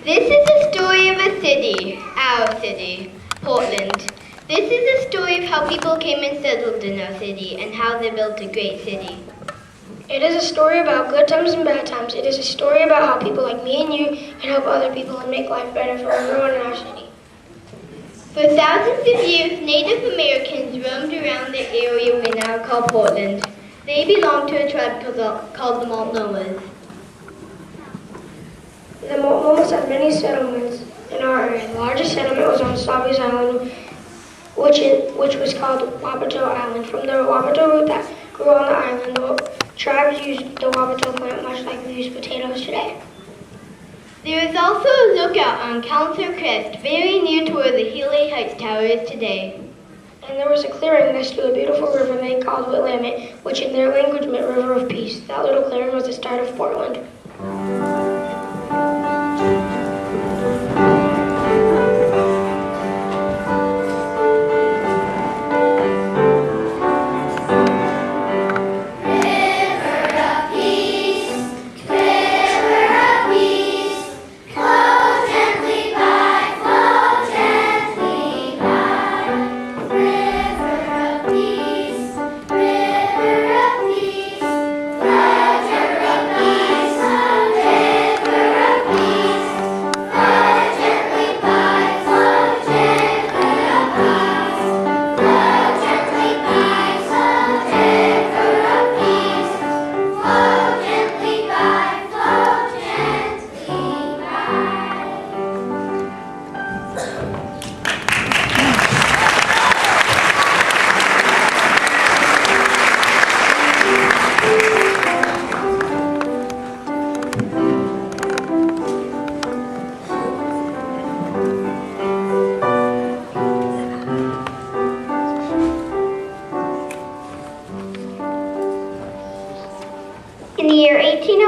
This is the story of a city, our city, Portland. This is the story of how people came and settled in our city and how they built a great city. It is a story about good times and bad times. It is a story about how people like me and you can help other people and make life better for everyone in our city. For thousands of years, Native Americans roamed around the area we now call Portland. They belonged to a tribe called the Multnomas. The Multnomas had many settlements in our area. The largest settlement was on Savi's Island, which was called Wapato Island. From the Wapato root that grew on the island, the tribes used the Wapato plant much like we use potatoes today. There is also a lookout on Council Crest, very near to where the Healy Heights Tower is today. And there was a clearing next to a beautiful river they called Willamette, which in their language meant River of Peace. That little clearing was the start of Portland. Peace,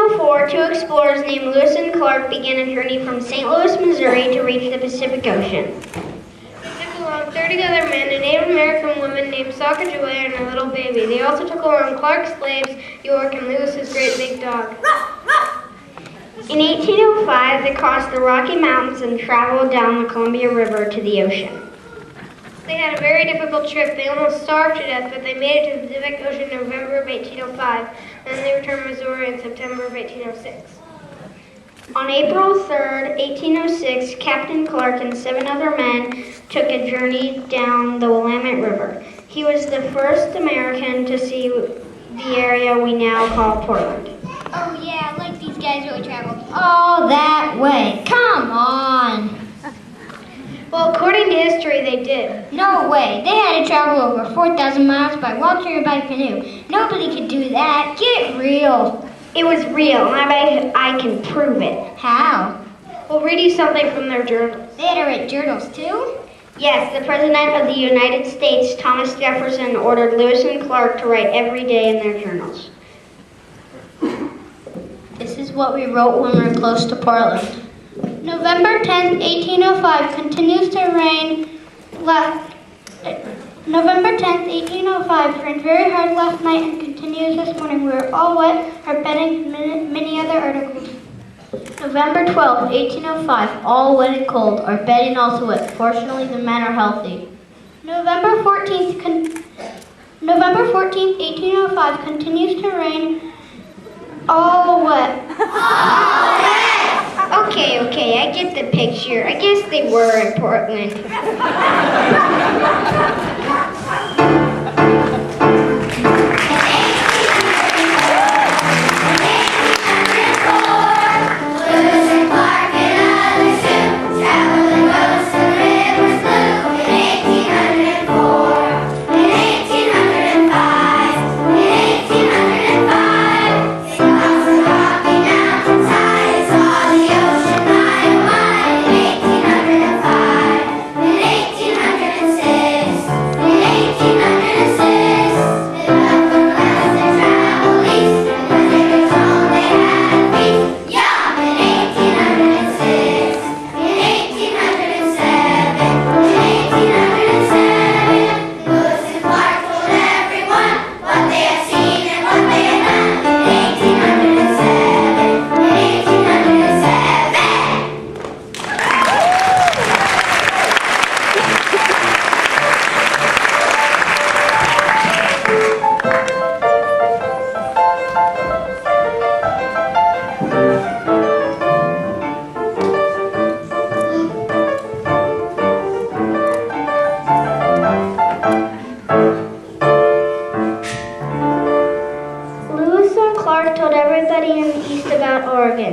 1804, two explorers named Lewis and Clark began a journey from St. Louis, Missouri to reach the Pacific Ocean. They took along 30 other men, a Native American woman named Sacagawea, and a little baby. They also took along Clark's slaves, York, and Lewis's great big dog. In 1805, they crossed the Rocky Mountains and traveled down the Columbia River to the ocean. They had a very difficult trip. They almost starved to death, but they made it to the Pacific Ocean in November of 1805, and then they returned to Missouri in September of 1806. On April 3rd, 1806, Captain Clark and 7 other men took a journey down the Willamette River. He was the first American to see the area we now call Portland. Oh yeah, like these guys really traveled all that way. Come on. Well, according to history, they did. No way. They had to travel over 4,000 miles by water or by canoe. Nobody could do that. Get real. It was real, and I can prove it. How? We'll read you something from their journals. They had to write journals too? Yes, the President of the United States, Thomas Jefferson, ordered Lewis and Clark to write every day in their journals. This is what we wrote when we were close to Portland. November 10th, 1805 continues to rain. November 10th, 1805 rained very hard last night and continues this morning. We are all wet, our bedding, many other articles. November 12th, 1805, all wet and cold, our bedding also wet. Fortunately, the men are healthy. November 14th, 1805 continues to rain. All wet. Okay, I get the picture. I guess they were in Portland.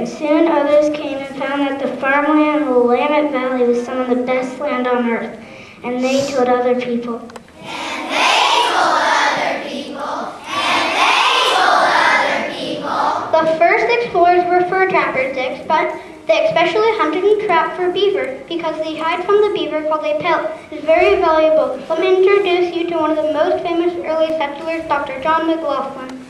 Soon others came and found that the farmland in the Willamette Valley was some of the best land on earth, and they told other people. The first explorers were fur trappers. They especially hunted and trapped for beaver because the hide from the beaver, called a pelt, is very valuable. Let me introduce you to one of the most famous early settlers, Dr. John McLaughlin.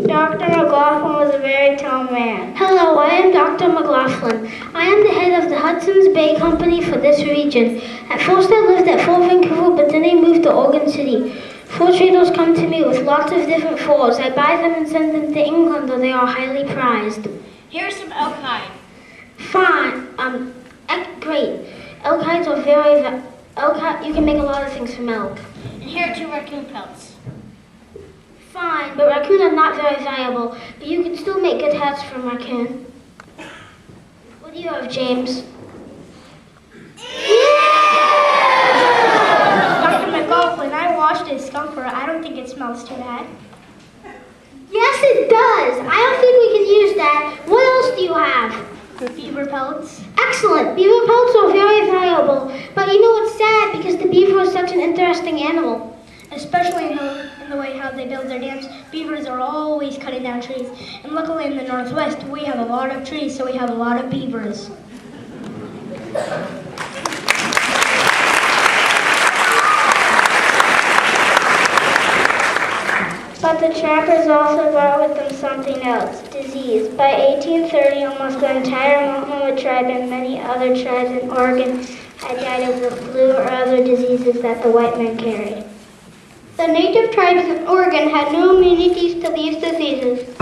Dr. McLaughlin was a very tall man. Hello, I am Dr. McLaughlin. I am the head of the Hudson's Bay Company for this region. At first I lived at Fort Vancouver, but then I moved to Oregon City. Fur traders come to me with lots of different furs. I buy them and send them to England, where they are highly prized. Here's some elk hide. Fine. Great. Elk hides are you can make a lot of things from elk. And here are 2 raccoon pelts. Fine, but raccoon are not very valuable. But you can still make good hats from raccoon. What do you have, James? Dr. McLaughlin, I washed a skunk fur. I don't think it smells too bad. Yes, it does. I don't think we can use that. What else do you have? Beaver pelts. Excellent. Beaver pelts are very valuable. But you know, it's sad because the beaver is such an interesting animal. Especially in the way how they build their dams. Beavers are always cutting down trees. And luckily in the Northwest, we have a lot of trees, so we have a lot of beavers. But But the trappers also brought with them something else, disease. By 1830, almost the entire Mohawk tribe and many other tribes in Oregon had died of the flu or other diseases that the white men carried. The native tribes in Oregon had no immunities to these diseases.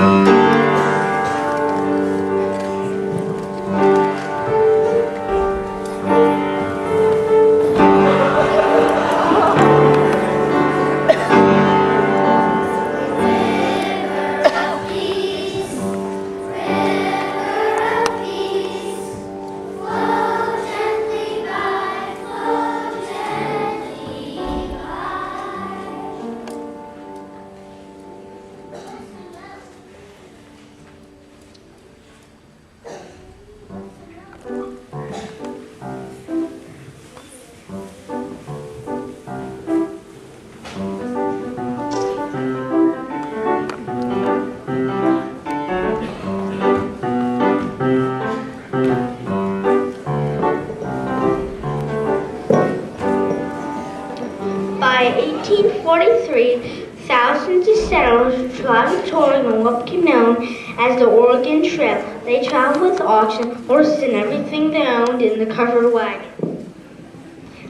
By 1843, thousands of settlers traveled touring on what became known as the Oregon Trail. They traveled with oxen, horses, and everything they owned in the covered wagon.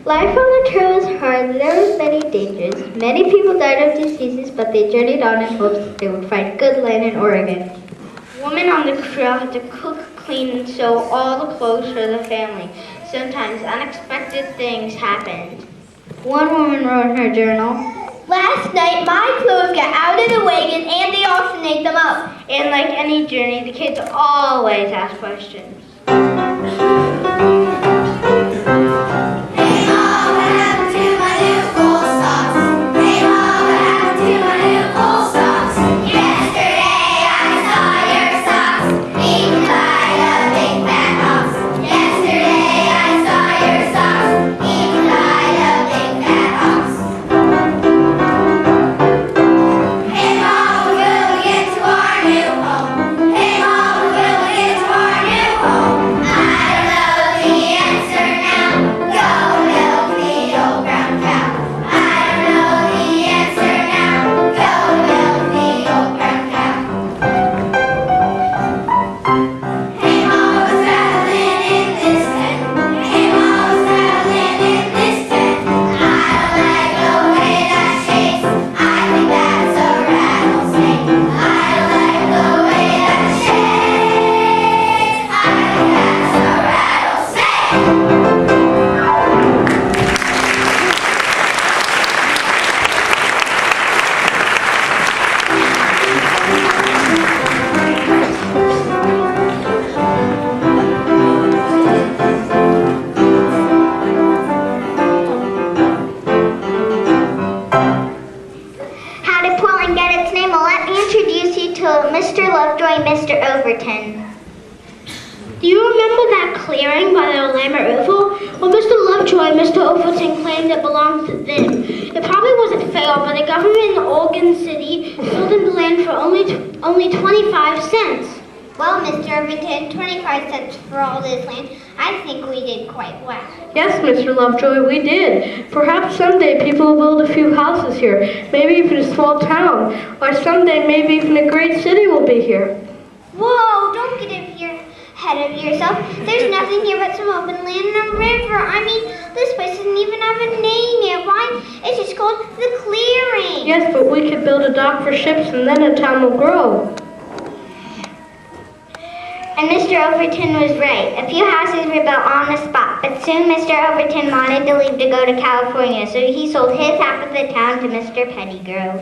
Life on the trail was hard. There were many dangers. Many people died of diseases, but they journeyed on in hopes that they would find good land in Oregon. Women on the trail had to cook, clean, and sew all the clothes for the family. Sometimes unexpected things happened. One woman wrote in her journal, "Last night my clothes got out of the wagon and the oxen ate them up." And like any journey, the kids always ask questions. Mr. Lovejoy, Mr. Overton. Do you remember that clearing by the Willamette River? Well, Mr. Lovejoy and Mr. Overton claimed it belonged to them. It probably wasn't fair, but the government in Oregon City sold them the land for only 25 cents. Well, Mr. Overton, 25 cents for all this land. I think we did quite well. Yes, Mr. Lovejoy, we did. Perhaps someday people will build a few houses here, maybe even a small town, or someday maybe even a great city will be here. Whoa, don't get ahead of yourself. There's nothing here but some open land and a river. I mean, this place doesn't even have a name yet. Why? It's just called The Clearing. Yes, but we could build a dock for ships and then a town will grow. And Mr. Overton was right. A few houses were built on the spot, but soon Mr. Overton wanted to leave to go to California, so he sold his half of the town to Mr. Pettygrove.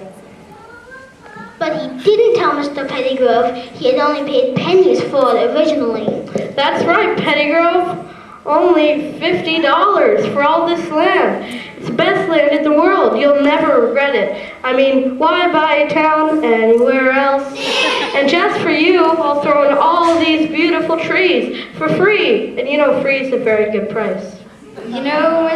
But he didn't tell Mr. Pettygrove he had only paid pennies for it originally. That's right, Pettygrove. Only $50 for all this land. It's the best land in the world. You'll never regret it. I mean, why buy a town anywhere else? And just for you, I'll throw in all these beautiful trees for free. And you know, free is a very good price. You know,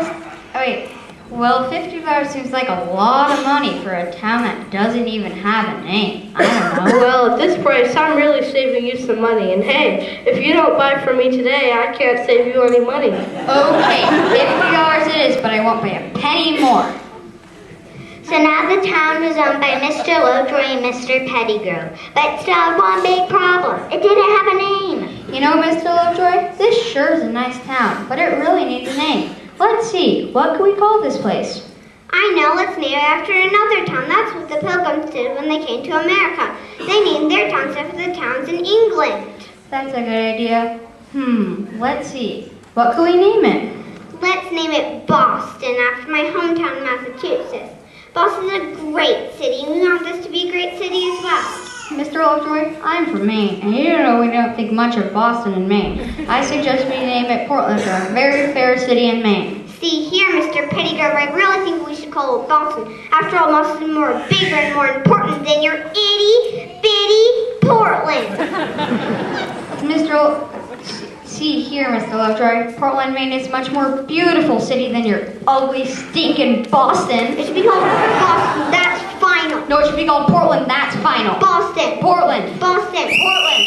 well, $50 seems like a lot of money for a town that doesn't even have a name. I don't know. Well, at this price, I'm really saving you some money. And hey, if you don't buy from me today, I can't save you any money. Okay, $50 it is, but I won't pay a penny more. So now the town was owned by Mr. Lovejoy and Mr. Pettigrew, but still had one big problem. It didn't have a name. You know, Mr. Lovejoy, this sure is a nice town, but it really needs a name. Let's see, what can we call this place? I know, let's name it after another town. That's what the Pilgrims did when they came to America. They named their towns after the towns in England. That's a good idea. Let's see. What can we name it? Let's name it Boston, after my hometown, Massachusetts. Boston's a great city, and we want this to be a great city as well. Mr. Lovejoy, I'm from Maine, and you know we don't think much of Boston and Maine. I suggest we name it Portland, a very fair city in Maine. See here, Mr. Pettigrew, I really think we should call it Boston. After all, Boston is more bigger and more important than your itty-bitty Portland. See here, Mr. Lovejoy, Portland, Maine is a much more beautiful city than your ugly, stinking Boston. It should be called Boston, that's final. No, it should be called Portland, that's final. Boston. Portland. Boston. Portland.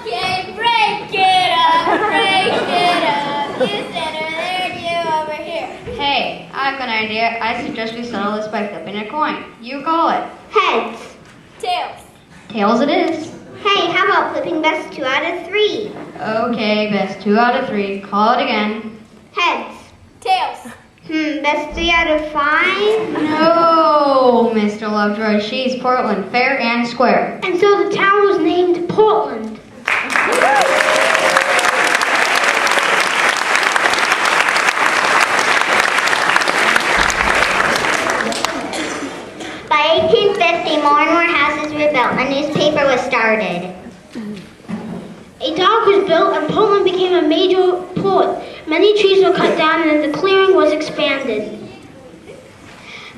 Okay, break it up, break it up. You said over there, you over here. Hey, I've got an idea. I suggest we settle this by flipping a coin. You call it. Heads. Tails. Tails it is. Hey, how about flipping best 2 out of 3? Okay, best 2 out of 3. Call it again. Heads. Tails. Best 3 out of 5? No, Mr. Lovejoy, she's Portland, fair and square. And so the town was named Portland. By 1850, more and more houses were built. A newspaper was started. A dock was built and Portland became a major port. Many trees were cut down and the clearing was expanded.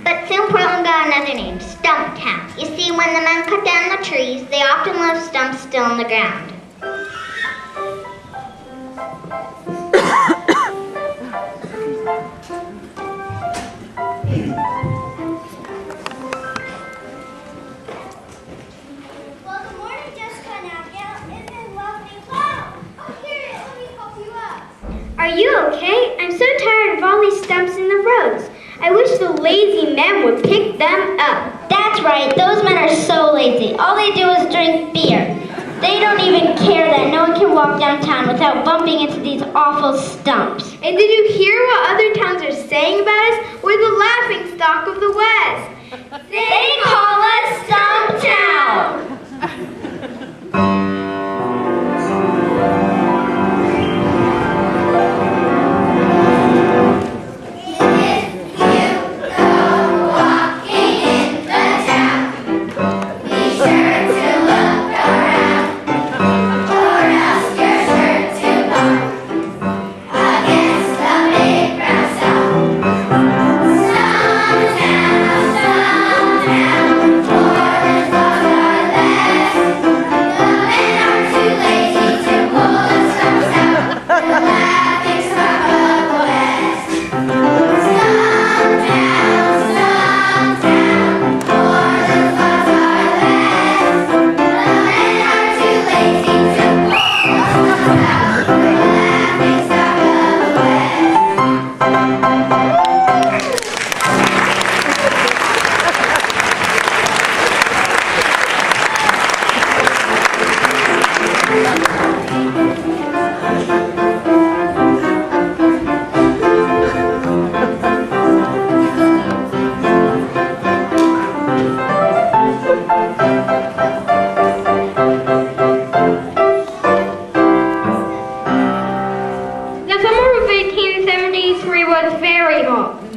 But soon Portland got another name, Stumptown. You see, when the men cut down the trees, they often left stumps still in the ground. Well, good morning, Jessica and Abigail. Isn't it lovely? Wow! Oh, here, let me help you up. Are you okay? I'm so tired of all these stumps in the roads. I wish the lazy men would pick them up. That's right, those men are so lazy. All they do is drink beer. They don't even care that no one can walk downtown without bumping into these awful stumps. And did you hear what other towns are saying about us? We're the laughing stock of the West. They call us Stumptown.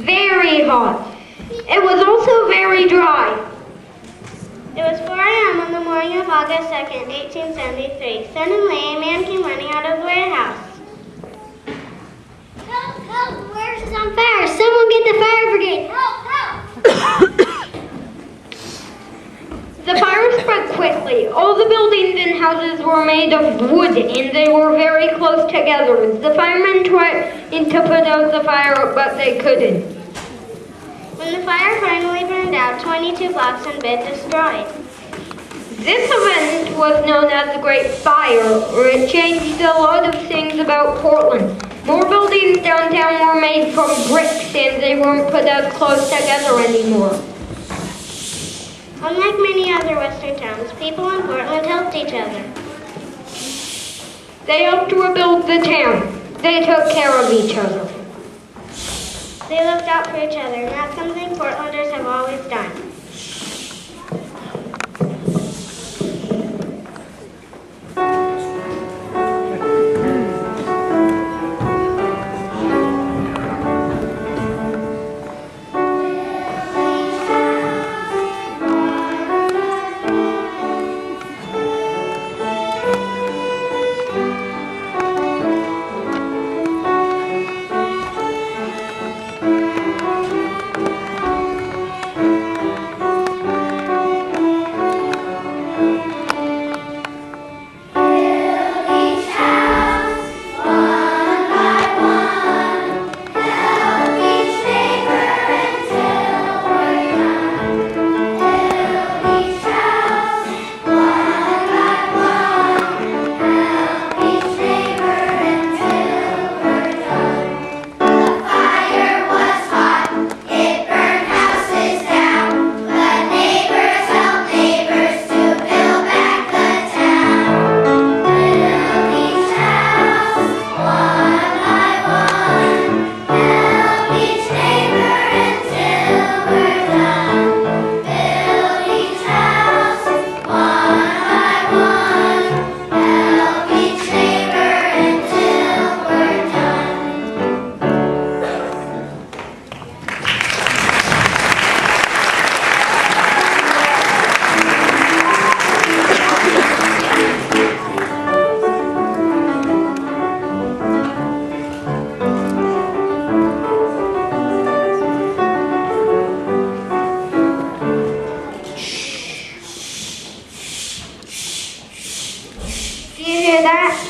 Very hot. It was also very dry. It was 4 a.m. on the morning of August 2nd, 1873. Suddenly, a man came running out of the warehouse. Help, help, the warehouse is on fire. Someone get the fire brigade. Help, help. The fire spread quickly. All the buildings and houses were made of wood, and they were very close together. The firemen tried to put out the fire, but they couldn't. When the fire finally burned out, 22 blocks had been destroyed. This event was known as the Great Fire, or it changed a lot of things about Portland. More buildings downtown were made from bricks and they weren't put as close together anymore. Unlike many other Western towns, people in Portland helped each other. They helped rebuild the town. They took care of each other. They looked out for each other, and that's something Portlanders have always done.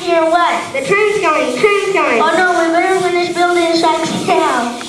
Hear what? The train's coming. Oh no, we better finish building this sexy town.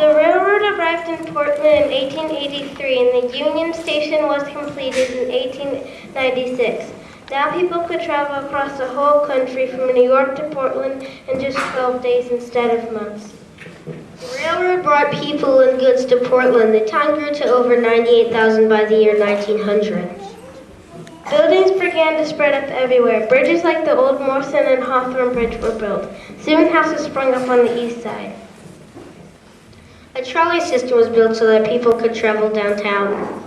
The railroad arrived in Portland in 1883 and the Union Station was completed in 1896. Now people could travel across the whole country from New York to Portland in just 12 days instead of months. The railroad brought people and goods to Portland. The town grew to over 98,000 by the year 1900. Buildings began to spread up everywhere. Bridges like the old Morrison and Hawthorne Bridge were built. Soon houses sprung up on the east side. A trolley system was built so that people could travel downtown.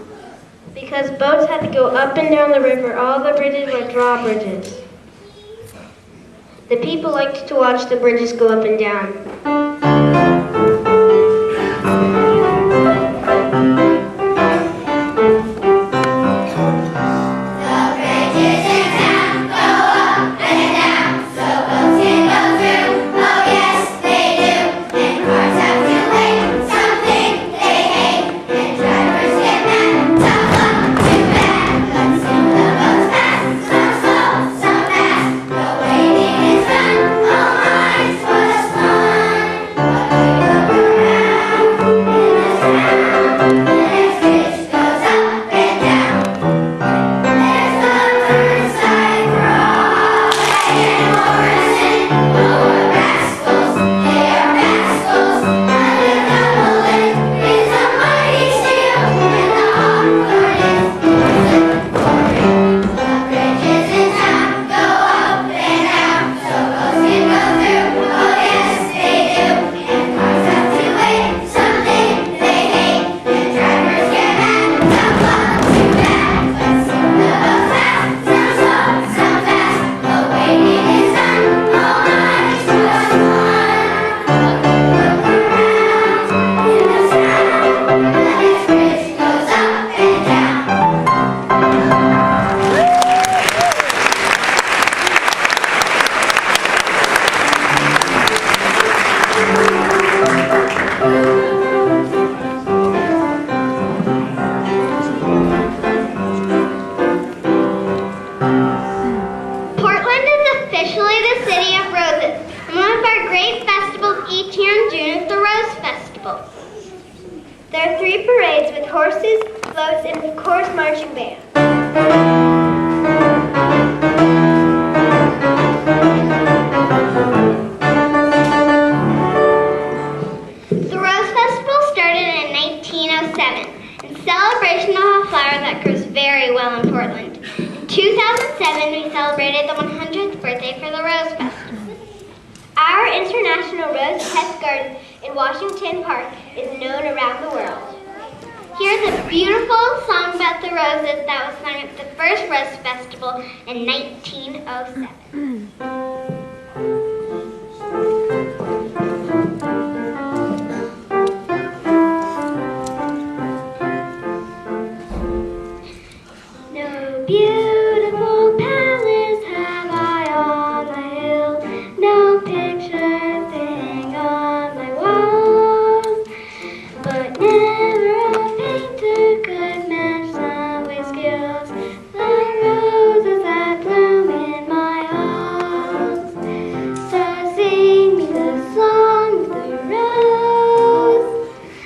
Because boats had to go up and down the river, all the bridges were drawbridges. The people liked to watch the bridges go up and down. Festival. There are 3 parades with horses, floats, and of course marching band. The Rose Festival started in 1907 in celebration of a flower that grows very well in Portland. In 2007, we celebrated the 100th birthday for the Rose Festival. Our International Rose Pest Garden in Washington Park is known around the world. Here's a beautiful song about the roses that was sung at the first Rose Festival in 1907. No beautiful palace have I on the hill, no pictures hang on my walls, but never a painter could match some with skills the roses that bloom in my halls. So sing me the song of the rose,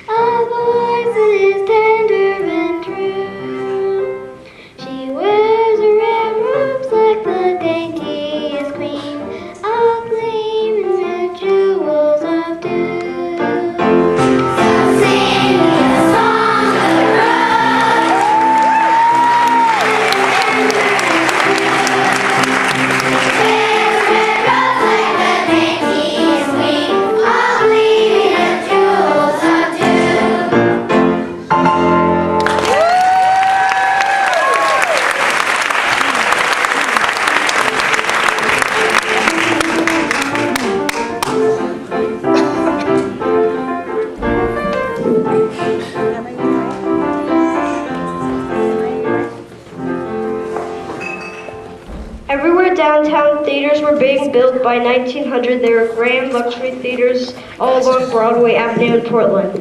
a voice that is tender and true. She wears her red robes like the daintiest queen, all gleaming with jewels of dew. So sing me a song of the rose, wears her red robes like the daintiest queen, all gleaming with jewels of dew. Everywhere downtown, theaters were being built. By 1900, there were grand luxury theaters all along Broadway Avenue in Portland.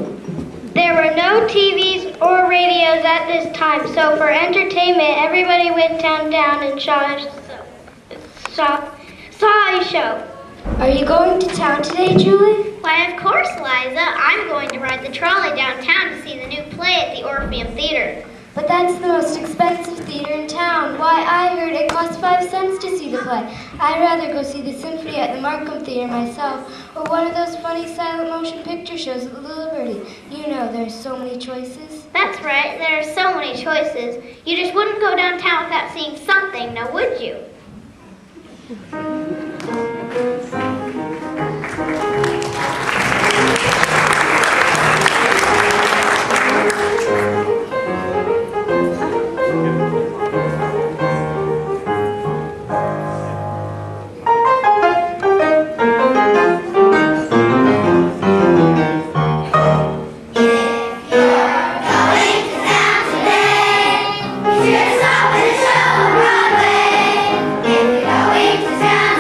There were no TVs or radios at this time, so for entertainment, everybody went downtown and saw a show. Are you going to town today, Julie? Why, of course, Liza. I'm going to ride the trolley downtown to see the new play at the Orpheum Theater. But that's the most expensive theater in town. Why, I heard it cost 5 cents to see the play. I'd rather go see the symphony at the Markham Theater myself, or one of those funny silent motion picture shows at the Liberty. You know, there's so many choices. That's right, there are so many choices. You just wouldn't go downtown without seeing something, now would you? Going to town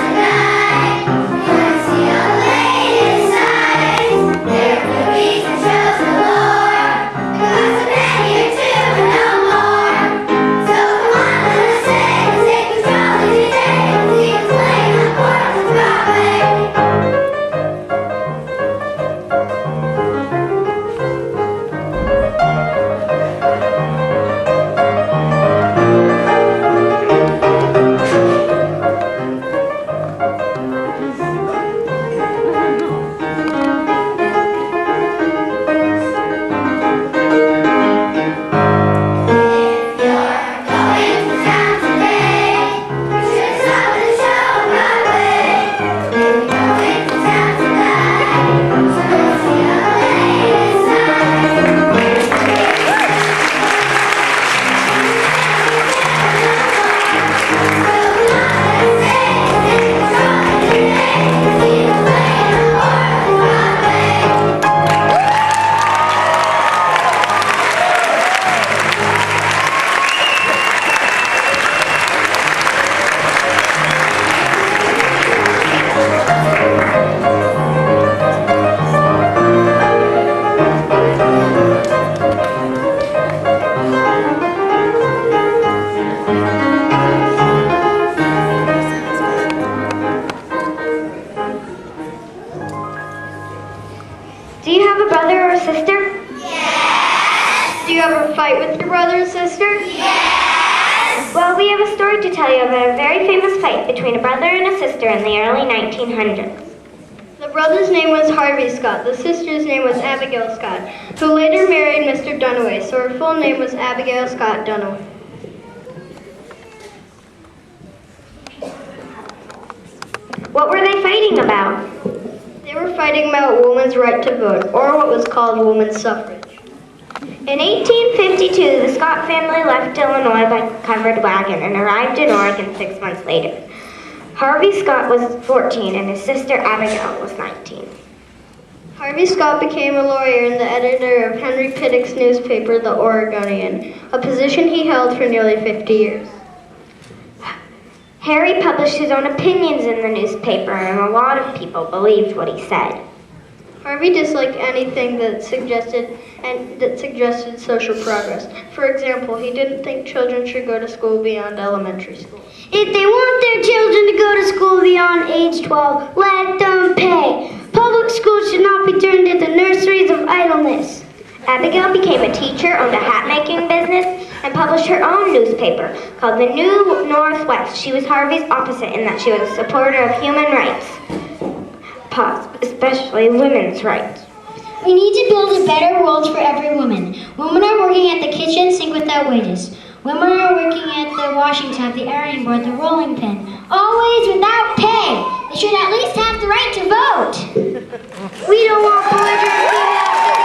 have a brother or a sister? Do you ever fight with your brother or sister? Well, we have a story to tell you about a very famous fight between a brother and a sister in the early 1900s. The brother's name was Harvey Scott. The sister's name was Abigail Scott, who later married Mr. Dunaway, so her full name was Abigail Scott Dunaway. What were they fighting about? They were fighting about women's right to vote, or what was called women's suffrage. In 1852, the Scott family left Illinois by covered wagon and arrived in Oregon 6 months later. Harvey Scott was 14 and his sister Abigail was 19. Harvey Scott became a lawyer and the editor of Henry Pittick's newspaper, The Oregonian, a position he held for nearly 50 years. Harry published his own opinions in the newspaper, and a lot of people believed what he said. Harvey disliked anything that suggested social progress. For example, he didn't think children should go to school beyond elementary school. If they want their children to go to school beyond age 12, let them pay. Public schools should not be turned into nurseries of idleness. Abigail became a teacher, owned a hat-making business, and published her own newspaper called The New Northwest. She was Harvey's opposite in that she was a supporter of human rights, especially women's rights. We need to build a better world for every woman. Women are working at the kitchen sink without wages. Women are working at the washing tub, the ironing board, the rolling pin. Always without pay. They should at least have the right to vote. We don't want belligerent females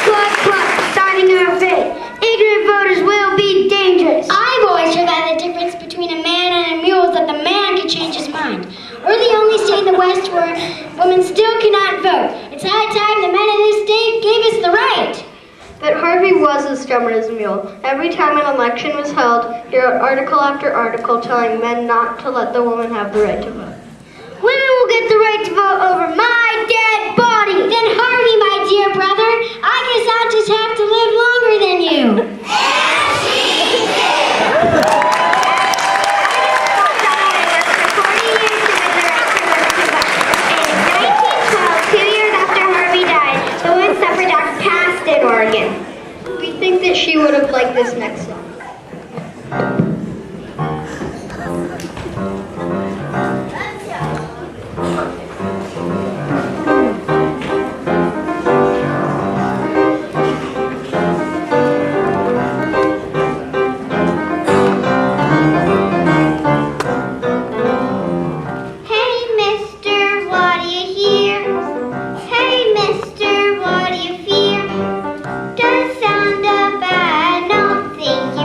sitting here, signing our fate. Ignorant voters will be dangerous. I've always heard that the difference between a man and a mule is that the man can change his mind. We're the only state in the West where women still cannot vote. It's high time the men in this state gave us the right. But Harvey was as stubborn as a mule. Every time an election was held, he wrote article after article telling men not to let the woman have the right to vote. Women will get the right to vote over my dead body. Then Harvey, my dear brother, I guess I'll just have to live longer than you. In Oregon. We think that she would have liked this next song. Think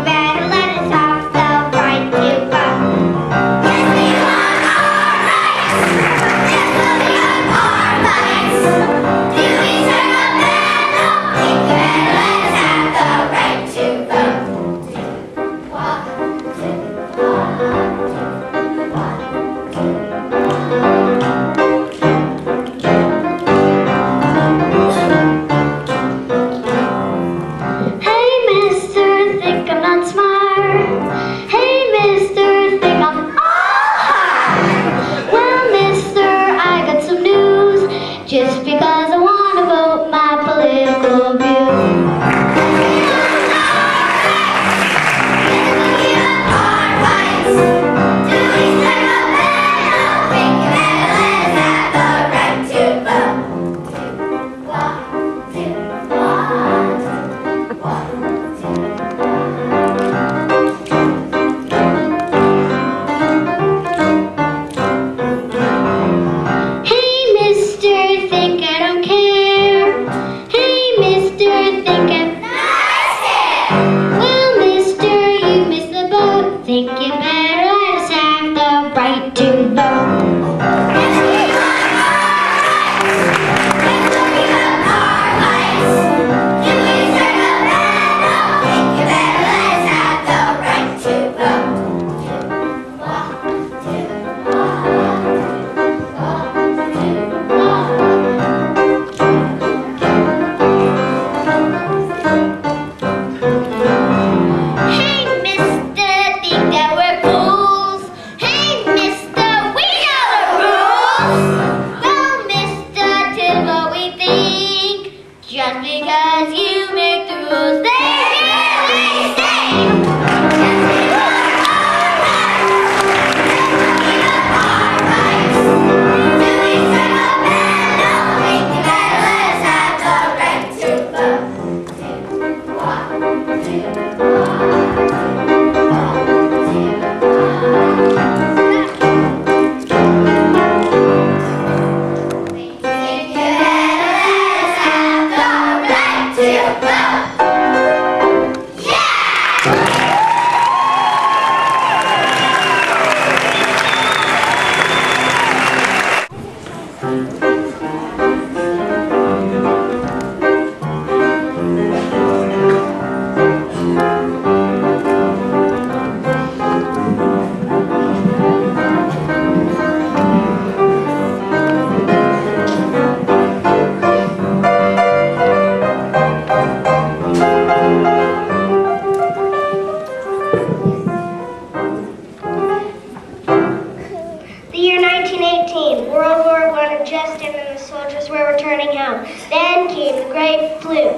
returning home. Then came the great flu.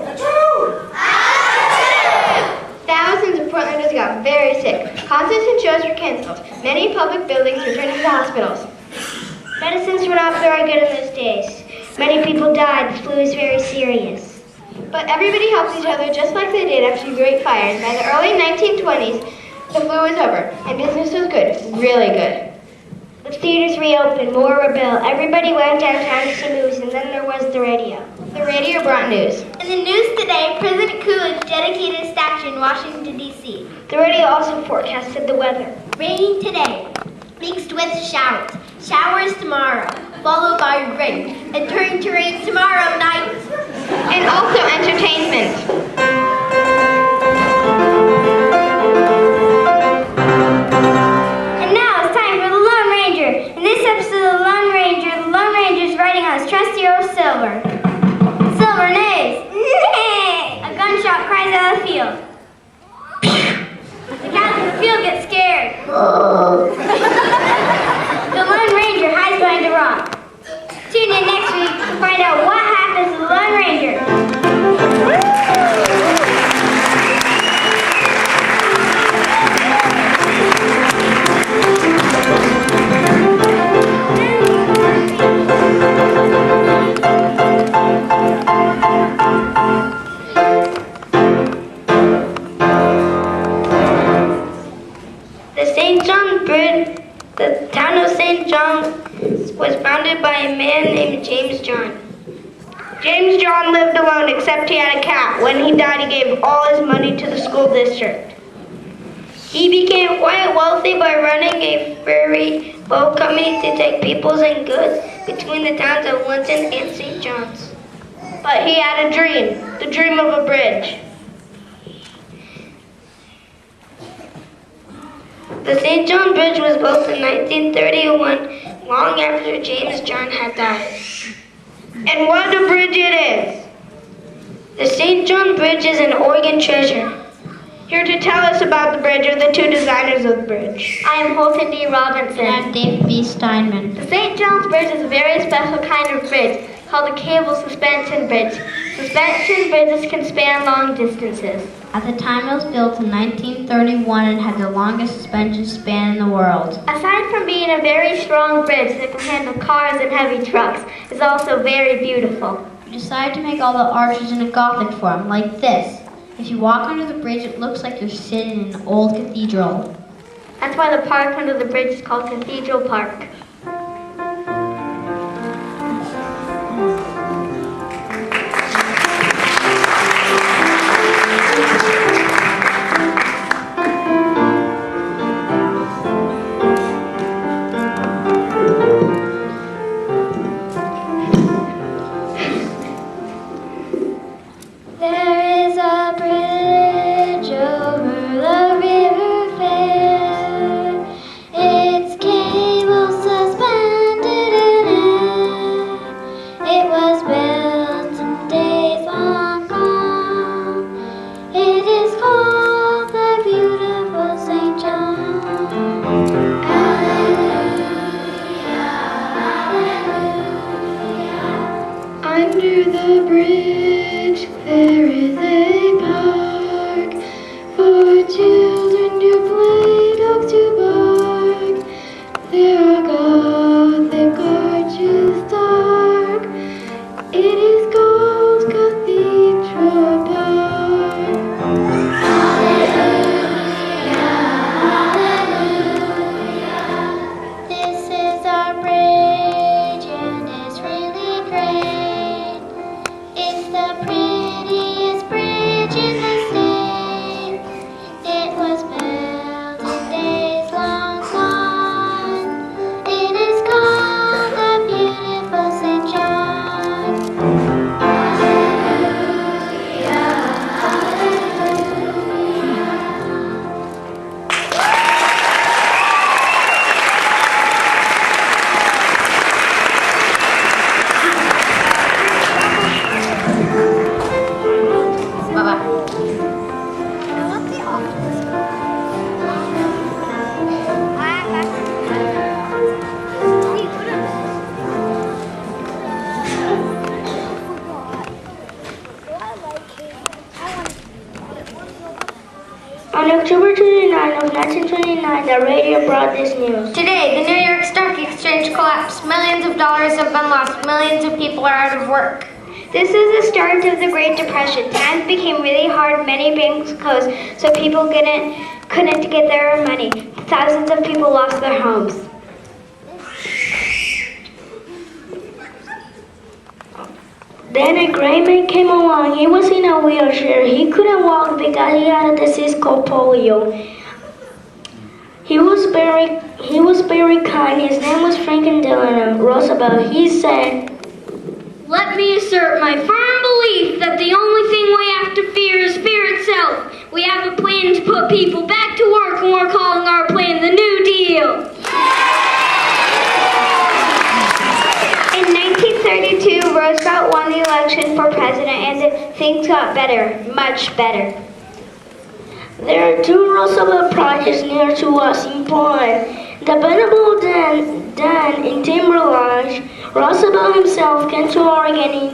Thousands of Portlanders got very sick. Concerts and shows were canceled. Many public buildings were turned into hospitals. Medicines were not very good in those days. Many people died. The flu is very serious. But everybody helped each other just like they did after the Great Fire. And by the early 1920s, the flu was over, and business was good, really good. The theaters reopened, more were built. Everybody went downtown to see movies, and then there was the radio. The radio brought news. In the news today, President Coolidge dedicated a statue in Washington, D.C. The radio also forecasted the weather. Rain today, mixed with showers. Showers tomorrow, followed by rain, and turning to rain tomorrow night. And also entertainment. And now it's time for the Lone Ranger. In this episode of the Lone Ranger is riding on his trusty old Silver. Silver neighs. A gunshot cries out of the field. The cats in the field get scared. The Lone Ranger hides behind a rock. Tune in next week to find out what happens to the Lone Ranger. The town of St. John was founded by a man named James John. James John lived alone except he had a cat. When he died, he gave all his money to the school district. He became quite wealthy by running a ferry boat company to take peoples and goods between the towns of Linton and St. John's. But he had a dream, the dream of a bridge. The St. John Bridge was built in 1931, long after James John had died. And what a bridge it is! The St. John Bridge is an Oregon treasure. Here to tell us about the bridge are the two designers of the bridge. I am Holton D. Robinson. And I'm Dave B. Steinman. The St. John's Bridge is a very special kind of bridge called a cable suspension bridge. Suspension bridges can span long distances. At the time it was built in 1931 and had the longest suspension span in the world. Aside from being a very strong bridge that can handle cars and heavy trucks, it's also very beautiful. We decided to make all the arches in a Gothic form, like this. If you walk under the bridge, it looks like you're sitting in an old cathedral. That's why the park under the bridge is called Cathedral Park. Under the bridge there is a park for children to play, dogs to bark. There are Gothic arches dark. It is called Cathedral Park. Hallelujah, hallelujah. This is our bridge and it's really great. It's the prettiest bridge in the state. It was built in days long gone. It is called the beautiful St. John. On October 29 of 1929, the radio brought this news. Today, the New York Stock Exchange collapsed. Millions of dollars have been lost. Millions of people are out of work. This is the start of the Great Depression. Times became really hard. Many banks closed, so people couldn't get their money. Thousands of people lost their homes. Then a gray man came along. He was in a wheelchair. He couldn't walk because he had a disease called polio. He was very kind. His name was Franklin Delano Roosevelt. He said, Let me assert my firm belief that the only thing we have to fear is fear itself. We have a plan to put people back to work, and we're calling our plan the New Deal. In 1932, Roosevelt won the election for president, and things got better, much better. There are two Roosevelt projects near to us in Poland. The Venerable Dan in Timberlodge. Roosevelt himself came to Oregon in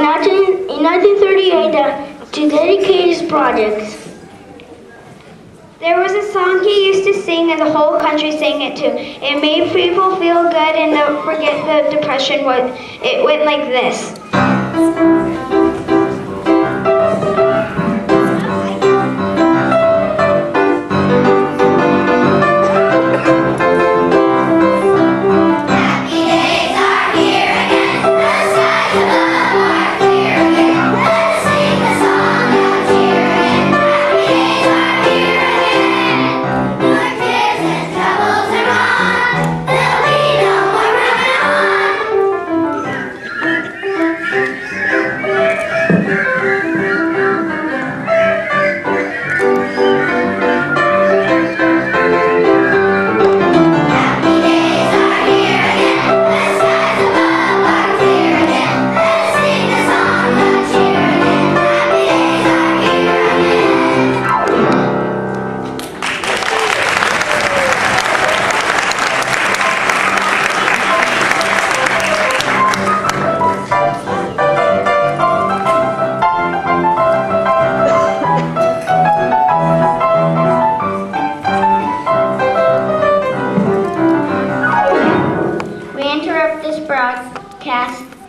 1938 to dedicate his projects. There was a song he used to sing, and the whole country sang it too. It made people feel good and don't forget the depression. It went like this.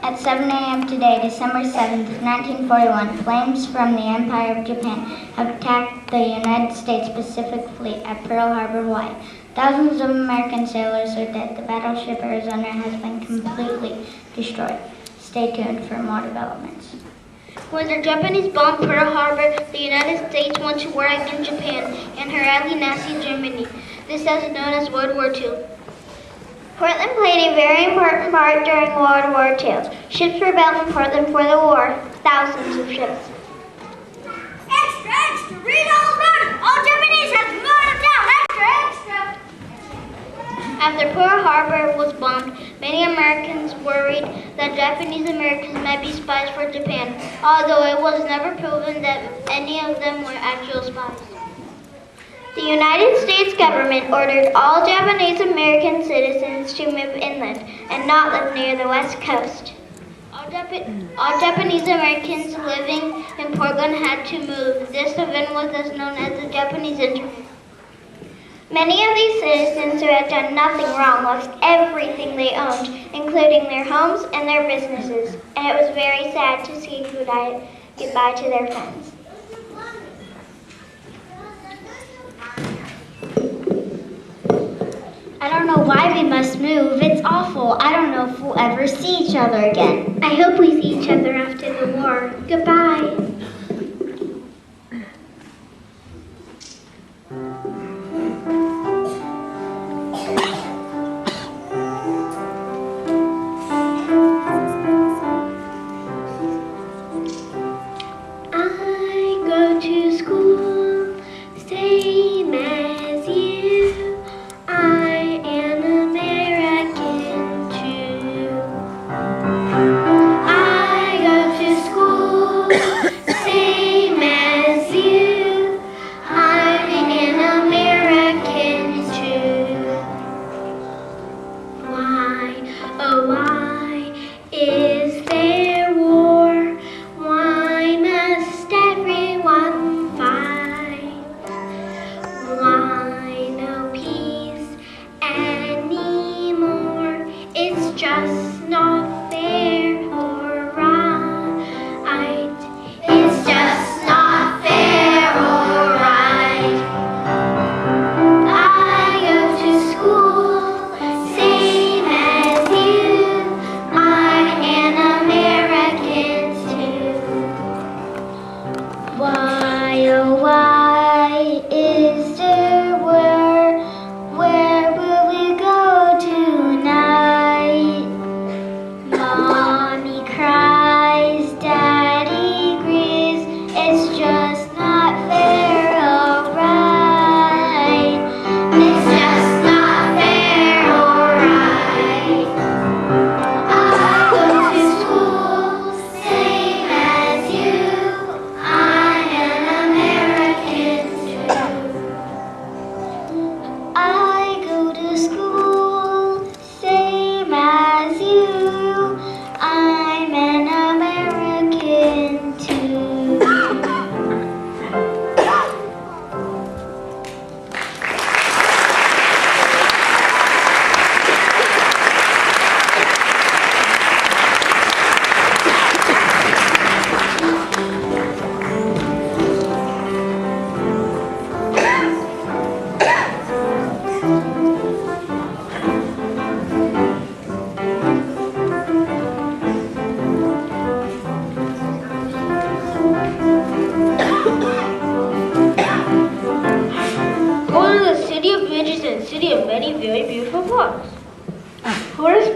At 7 a.m. today, December 7th, 1941, flames from the Empire of Japan have attacked the United States Pacific Fleet at Pearl Harbor, Hawaii. Thousands of American sailors are dead. The battleship Arizona has been completely destroyed. Stay tuned for more developments. When the Japanese bombed Pearl Harbor, the United States went to war against Japan and her ally Nazi Germany. This is known as World War II. Portland played a very important part during World War II. Ships were built in Portland for the war, thousands of ships. Extra, extra, read all about it. All Japanese have to burn them down. Extra, extra. After Pearl Harbor was bombed, many Americans worried that Japanese Americans might be spies for Japan, although it was never proven that any of them were actual spies. The United States government ordered all Japanese American citizens to move inland and not live near the west coast. All Japanese Americans living in Portland had to move. This event was known as the Japanese Internment. Many of these citizens who had done nothing wrong lost everything they owned, including their homes and their businesses, and it was very sad to see goodbye to their friends. I don't know why we must move. It's awful. I don't know if we'll ever see each other again. I hope we see each other after the war. Goodbye. I go to school, same as you. I am American too. I go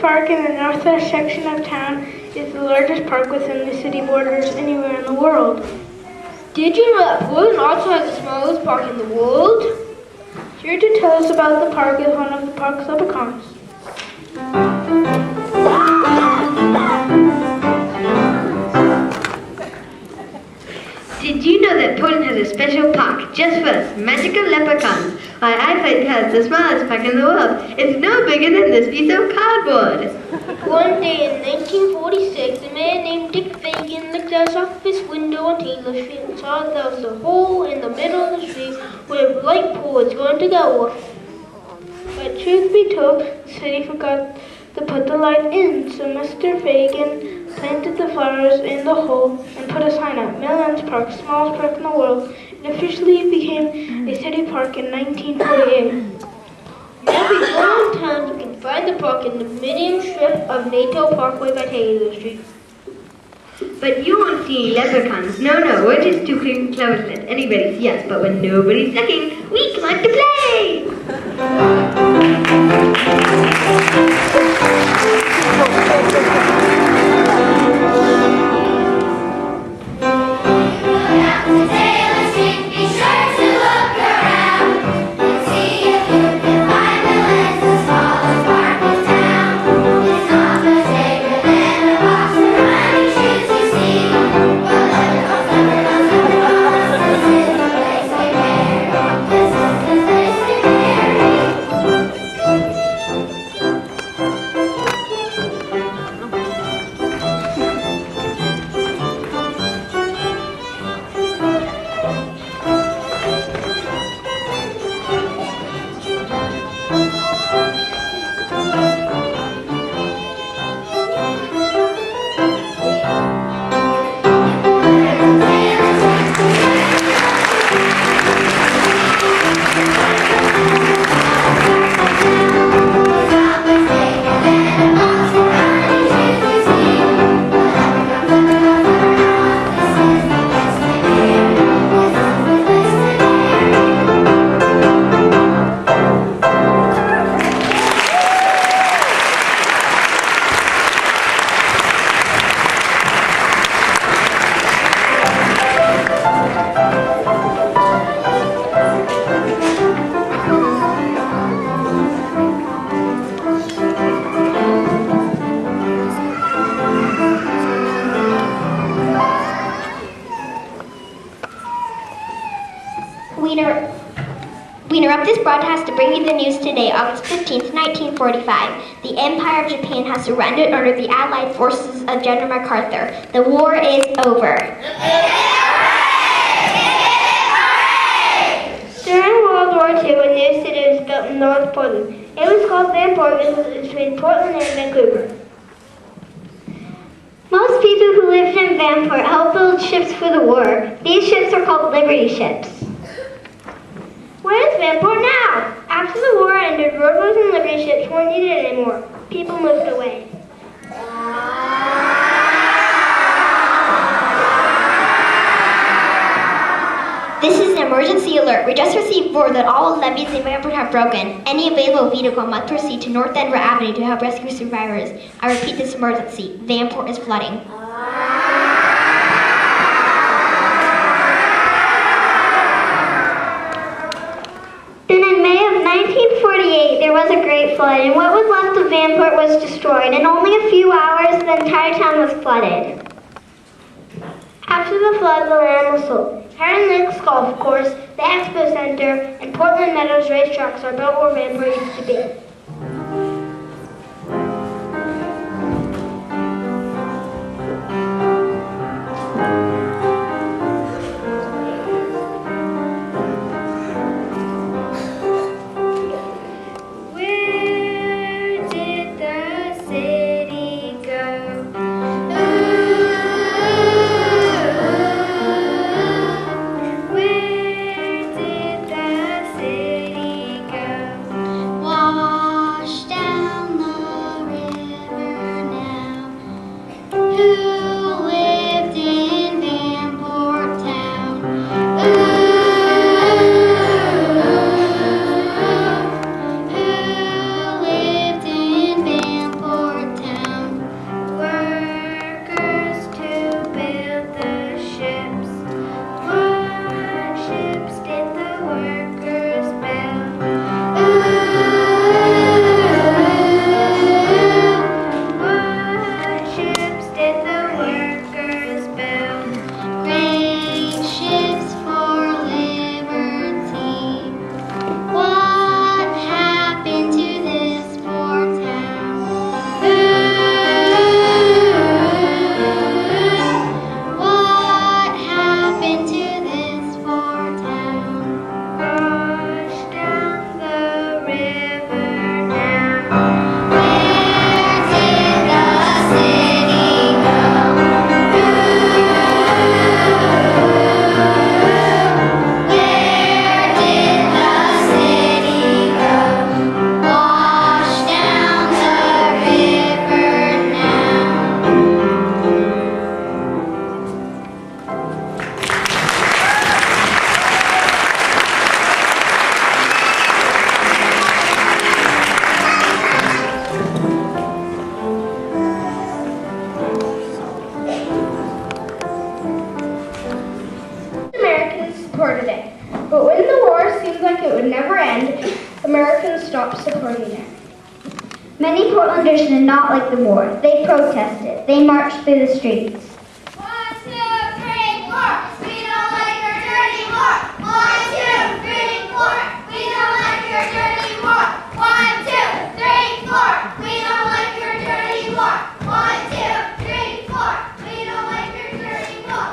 Park in the northwest section of town is the largest park within the city borders anywhere in the world. Did you know that Portland also has the smallest park in the world? Here to tell us about the park is one of the park's leprechauns. Did you know that Portland has a special park just for us, magical leprechauns? Why, I think it has the smallest park in the world. It's no bigger than this piece of cardboard. One day in 1946, a man named Dick Fagan looked out of his window on Taylor Street and saw that there was a hole in the middle of the street where a light pole was going to go. But truth be told, the city forgot to put the light in, so Mr. Fagan planted the flowers in the hole and put a sign up, Milllands Park, smallest park in the world. It officially became a city park in 1948. Now before long times, you can find the park in the medium strip of NATO Parkway by Taylor Street. But you won't see leprechauns. No, we're just too clever to let anybody see us. But when nobody's looking, we come out to play! We interrupt this broadcast to bring you the news today, August 15th, 1945. The Empire of Japan has surrendered under the Allied forces of General MacArthur. The war is over. During World War II, a new city was built in North Portland. It was called Vanport and was between Portland and Vancouver. Most people who lived in Vanport helped build ships for the war. These ships are called Liberty ships. Where is Vanport now? After the war ended, rowboats and Liberty ships weren't needed anymore. People moved away. This is an emergency alert. We just received word that all levees in Vanport have broken. Any available vehicle must proceed to North Denver Avenue to help rescue survivors. I repeat this emergency. Vanport is flooding. Then in May of 1948, there was a great flood, and what was left of Vanport was destroyed. In only a few hours, the entire town was flooded. After the flood, the land was sold. Heron Lakes Golf Course, the Expo Center, and Portland Meadows racetracks are built where Vanport used to be. Why supported it. But when the war seemed like it would never end, Americans stopped supporting it. Many Portlanders did not like the war. They protested. They marched through the streets. 1, 2, 3, 4. We don't like your dirty war. 1, 2, 3, 4. We don't like your dirty war. 1, 2, 3, 4. We don't like your dirty war. 1, 2, 3, 4. We don't like your dirty war.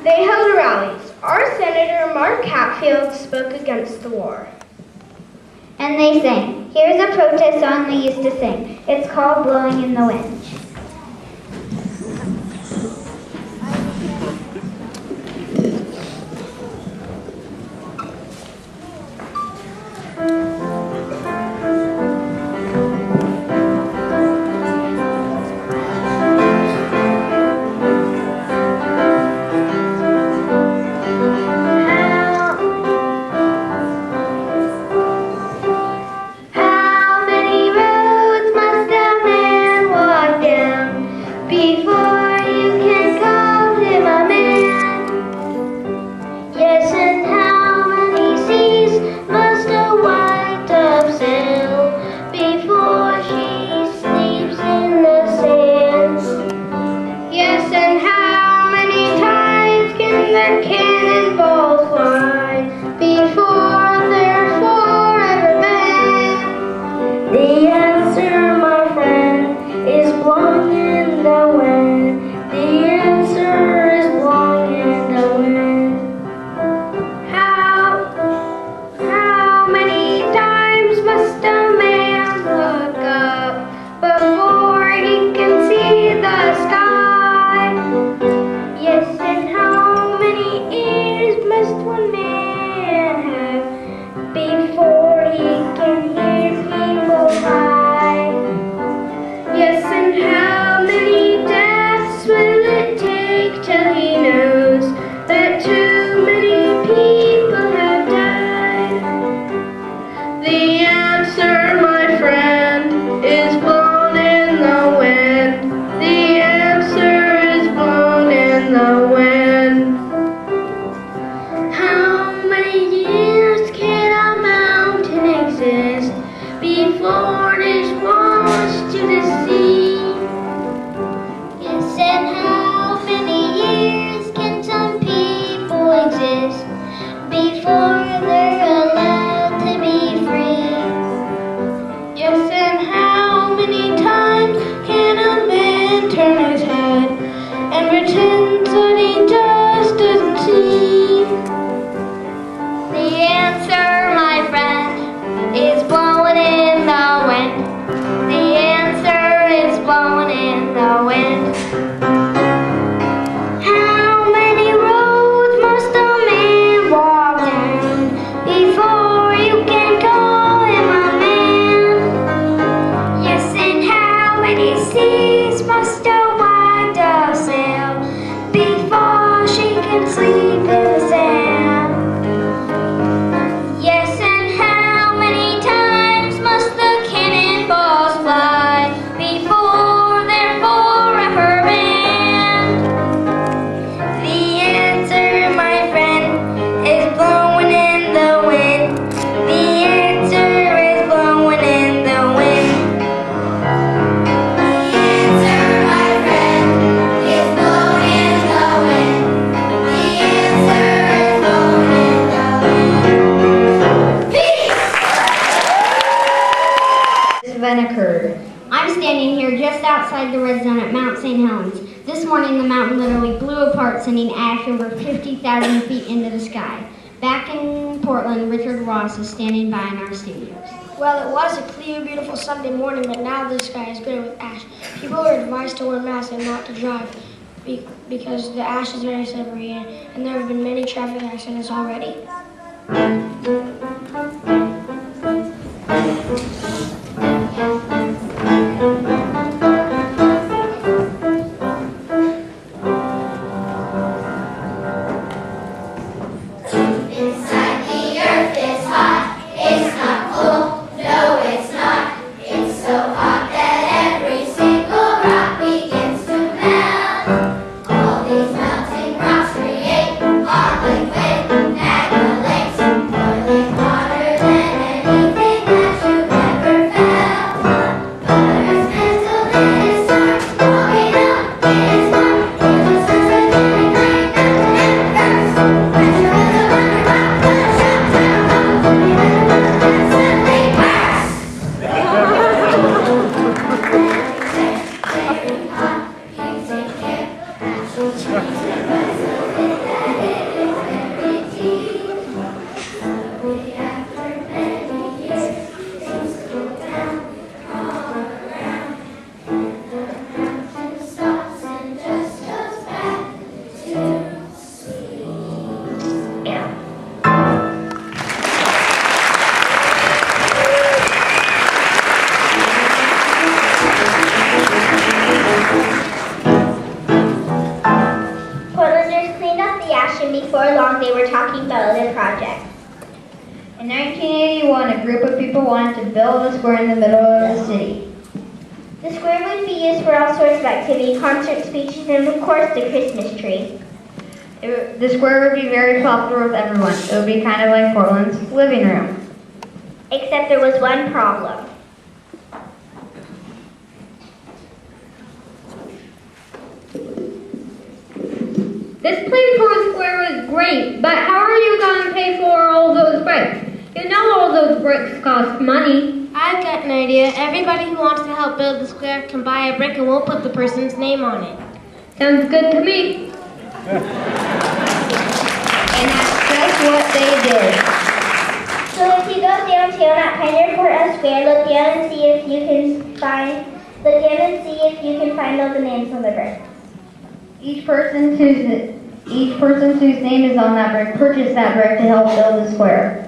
They held rallies. Our Senator Mark Hatfield spoke against the war. And they sang. Here's a protest song they used to sing. It's called Blowing in the Wind. I'm standing here just outside the red zone at Mount St. Helens. This morning the mountain literally blew apart, sending ash over 50,000 feet into the sky. Back in Portland, Richard Ross is standing by in our studios. Well, it was a clear, beautiful Sunday morning, but now the sky is gray with ash. People are advised to wear masks and not to drive because the ash is very slippery, and there have been many traffic accidents already. Rock were talking about other projects. In 1981, a group of people wanted to build a square in the middle of the city. The square would be used for all sorts of activity, concerts, speeches, and of course the Christmas tree. The square would be very popular with everyone. It would be kind of like Portland's living room. Except there was one problem. This plan for a square was great, but how are you going to pay for all those bricks? You know all those bricks cost money. I've got an idea. Everybody who wants to help build the square can buy a brick and we'll put the person's name on it. Sounds good to me. And that's just what they did. So if you go downtown at Pioneer Courthouse Square, look down and see if you can find all the names on the brick. Each person whose name is on that brick purchased that brick to help build the square.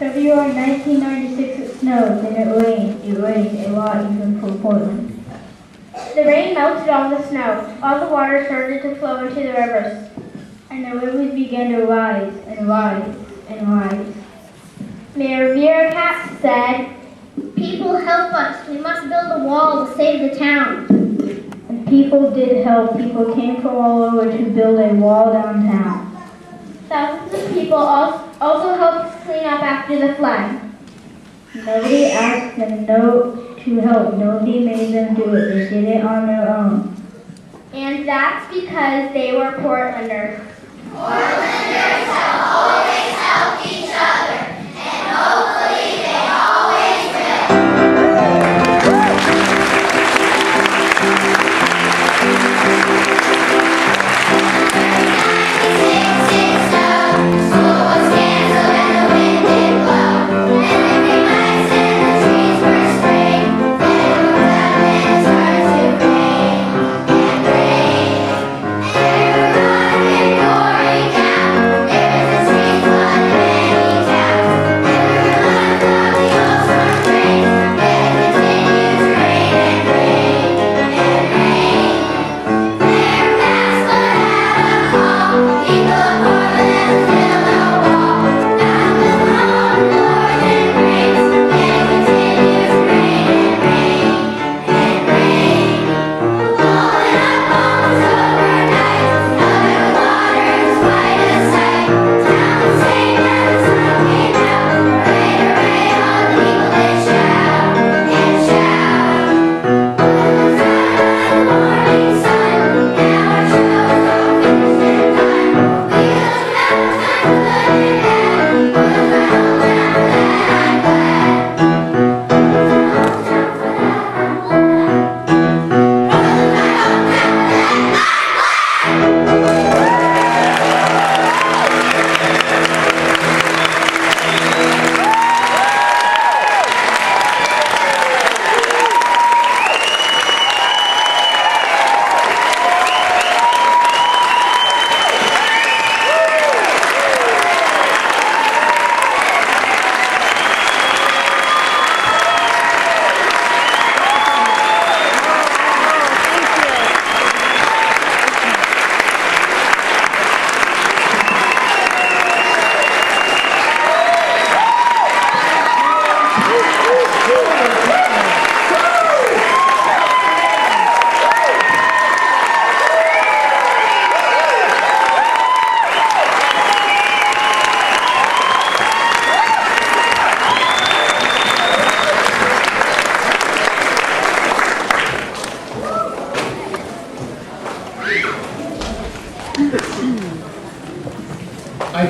February 1996 it snowed and it rained. It rained a lot even for Portland. The rain melted all the snow. All the water started to flow into the rivers. And the rivers began to rise and rise and rise. Mayor Vera Katz said, People help us. We must build a wall to save the town. and people did help. People came from all over to build a wall downtown. Thousands of people also helped clean up after the flood. Nobody asked them to help. Nobody made them do it. They did it on their own. And that's because they were Portlanders. Portlanders have always helped each other, and hopefully they always will.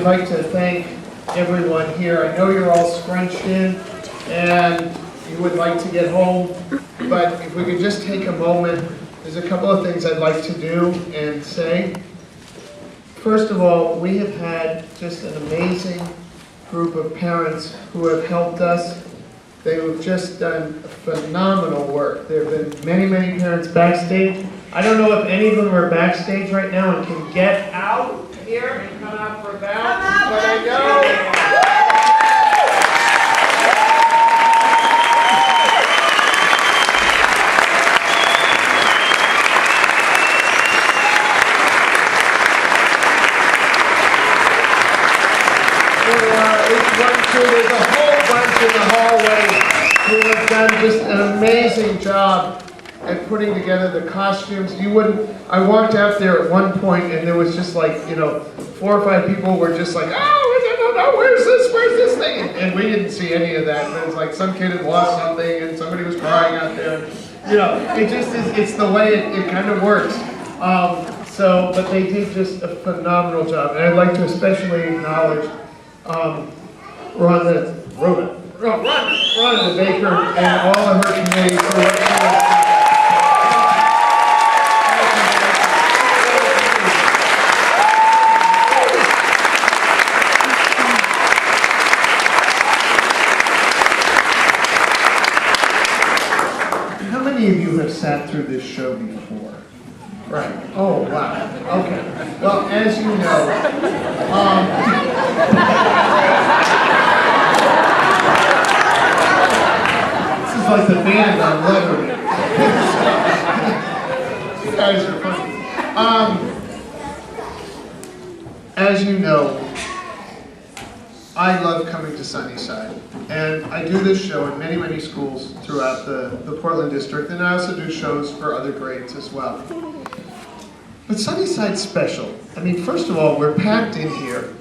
I'd like to thank everyone here. I know you're all scrunched in and you would like to get home, but if we could just take a moment, there's a couple of things I'd like to do and say. First of all, we have had just an amazing group of parents who have helped us. They have just done phenomenal work. There have been many, many parents backstage. I don't know if any of them are backstage right now and can get out here and come out for a bow, but I know. There's a whole bunch in the hallway who have done just an amazing job at putting together the costumes. I walked out there at one point and there was just like, 4 or 5 people were just like, oh, where's this thing? And we didn't see any of that, but it's like some kid had lost something and somebody was crying out there. It just is, it's the way it kind of works. But they did just a phenomenal job. And I'd like to especially acknowledge Rhonda Baker and all of her committee for what she has done. How many of you have sat through this show before? Right. Oh, wow. Okay. Well, as you know, like the band on Letterman. You guys are funny. As you know, I love coming to Sunnyside, and I do this show in many, many schools throughout the Portland district, and I also do shows for other grades as well. But Sunnyside's special. I mean, first of all, we're packed in here,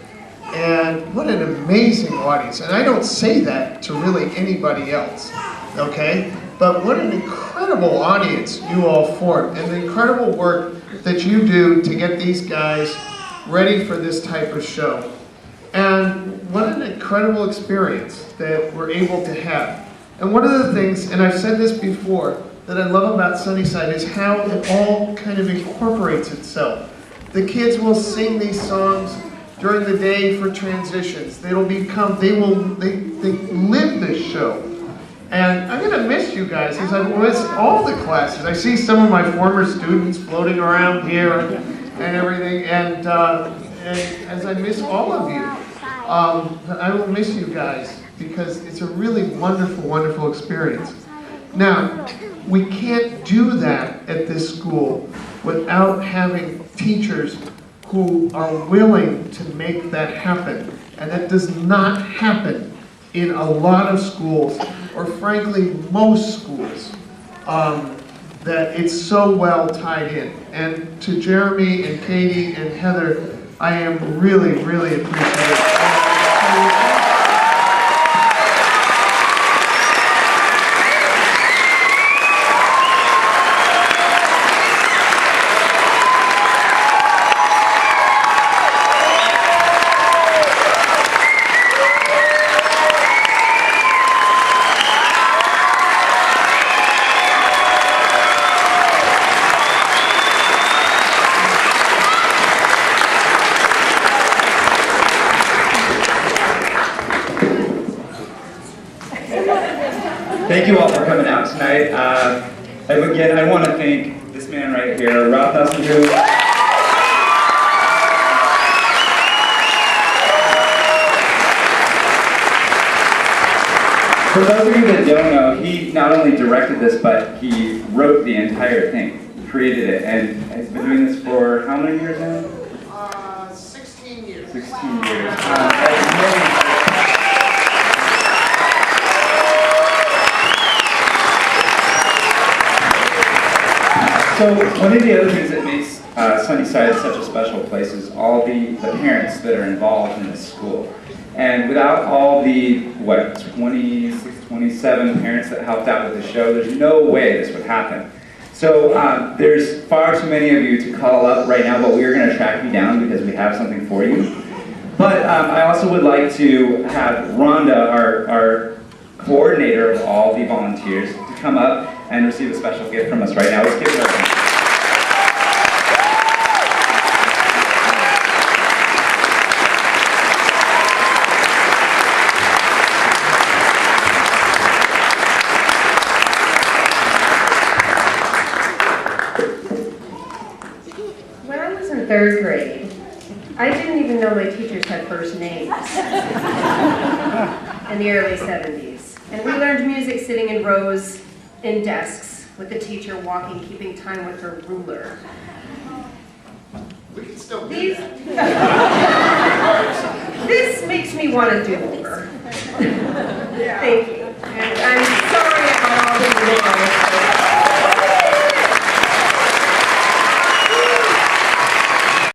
and what an amazing audience. And I don't say that to really anybody else. Okay? But what an incredible audience you all form, and the incredible work that you do to get these guys ready for this type of show. And what an incredible experience that we're able to have. And one of the things, and I've said this before, that I love about Sunnyside is how it all kind of incorporates itself. The kids will sing these songs during the day for transitions. They live this show. And I'm going to miss you guys, because I've missed all the classes. I see some of my former students floating around here and everything, and as I miss all of you, I will miss you guys, because it's a really wonderful, wonderful experience. Now, we can't do that at this school without having teachers who are willing to make that happen. And that does not happen in a lot of schools, or frankly, most schools, that it's so well tied in. And to Jeremy and Katie and Heather, I am really, really appreciative. Thank you all for coming out tonight. Again, I want to thank this man right here, Rob Messenger. For those of you that don't know, he not only directed this, but he wrote the entire thing. He created it, and has been doing this for how many years now? 16 years. 16 years. So one of the other things that makes Sunnyside such a special place is all the parents that are involved in this school. And without all the, 26, 27 parents that helped out with the show, there's no way this would happen. So there's far too many of you to call up right now, but we are going to track you down because we have something for you. But I also would like to have Rhonda, our coordinator of all the volunteers, to come up and receive a special gift from us right now. Let's give her a hand. When I was in 3rd grade, I didn't even know my teachers had first names in the early 70s. And we learned music sitting in rows in desks with the teacher walking, keeping time with her ruler. We can still do that. This makes me want to do over. Thank you.